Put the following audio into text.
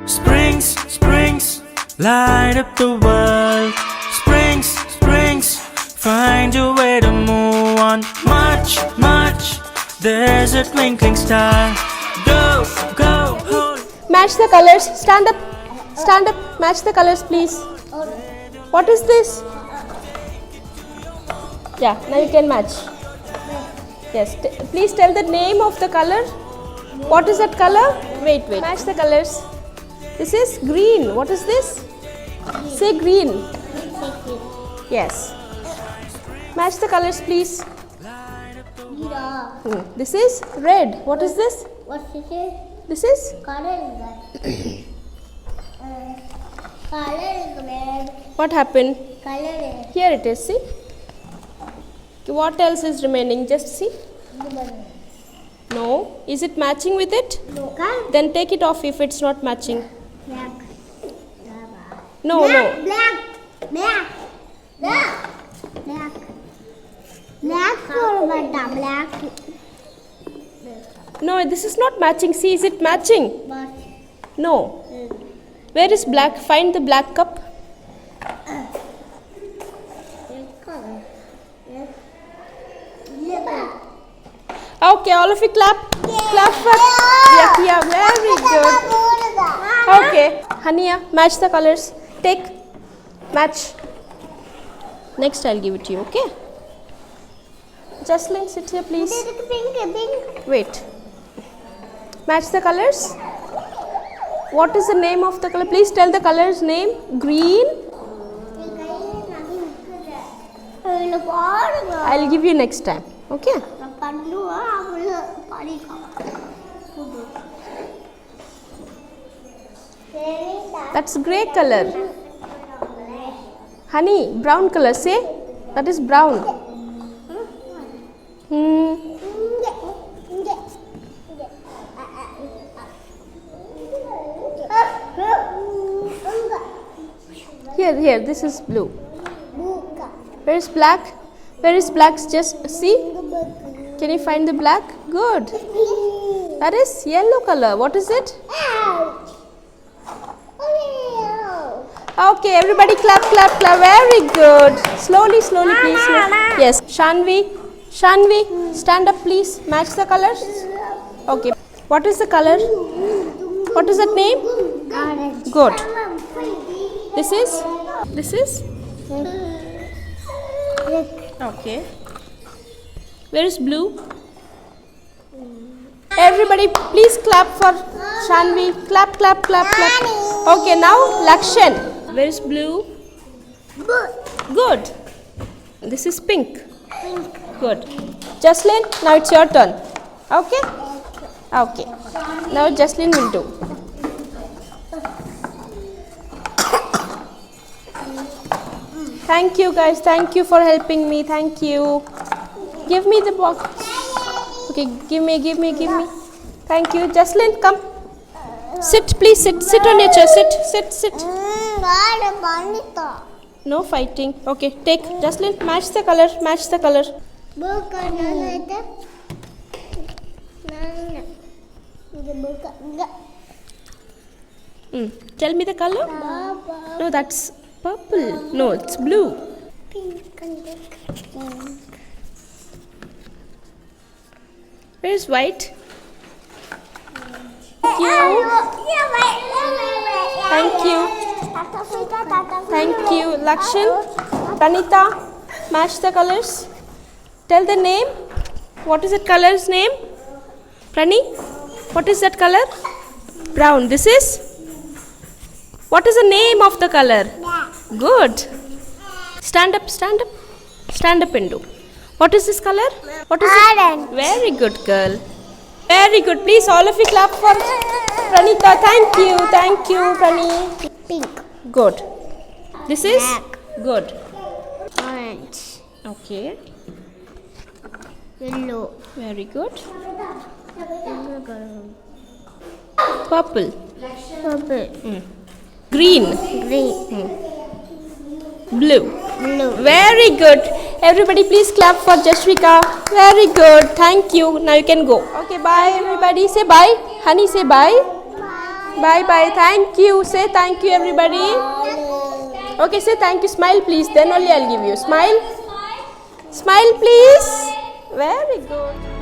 Springs, springs, light up the world. Springs, springs, find your way to move on. Much, much, there's a twinkling star. Go, go, hold. Match the colors. Stand up. Stand up. Match the colors, please. What is this? Yeah, now you can match. Yes, please tell the name of the color. What is that color? Wait. Match the colors. This is green. What is this? Say green. Yes. Match the colors, please. This is red. What is this? What is it? This is? Color is red. Color is red. What happened? Color is Here it is, see? What else is remaining? Just see. No. Is it matching with it? no. Then take it off if it's not matching. Black. No, no. Black. Black. Black. Black. Black for what? Black. No, this is not matching. See, is it matching? But No. Where is black? Find the black cup. red color. Yes. Yeah. Okay, all of you clap. Clap for. Yeah, very good. Okay, Hania, match the colors. Take. Match. Next, I'll give it to you, okay? Jocelyn, sit here, please. Pink. Wait. Match the colors. What is the name of the color? Please tell the color's name. Green. I'll give you next time. Okay? That's grey color. Honey, brown color. Say. That is brown. Here. This is blue. Where is black? Where is black? Just see. Can you find the black? Good. That is yellow color. What is it? Okay, everybody clap. Very good. Slowly, please. Yes, Shanvi, stand up, please. Match the colors. Okay. What is the color? What is that name? Orange. Good. This is? Okay. Where is blue? Everybody, please clap for Shanvi. Clap. Okay, now Lakshan. Where is blue? Good. This is pink. Good. Jocelyn, now it's your turn. Okay? Okay. Now Jocelyn will do. Thank you guys. Thank you for helping me. Thank you. Give me the box. Okay, give me. Thank you. Jocelyn, come. Sit, please. Sit on your chair. Sit. No fighting. Okay, take. Jocelyn, match the color. Tell me the color. No, that's purple. No, it's blue. Where is white? Thank you. Lakshan, Pranita, match the colors. Tell the name. What is that color's name? Prani, what is that color? Brown. This is? What is the name of the color? Good. Stand up and do. What is this color? What is it? Very good, girl. Very good. Please, all of you clap for Pranita. Thank you, Prani. Pink. Good. This is? Black. Good. Orange. Okay. Yellow. Very good. Purple. Green. Blue. Very good. Everybody please clap for Jashrika. Very good. Thank you. Now you can go. Okay, bye everybody. Say bye. Honey, say bye. Bye bye. Thank you. Say thank you, everybody. Okay, say thank you. Smile, please. Then only I'll give you. Smile. Smile, please. Very good.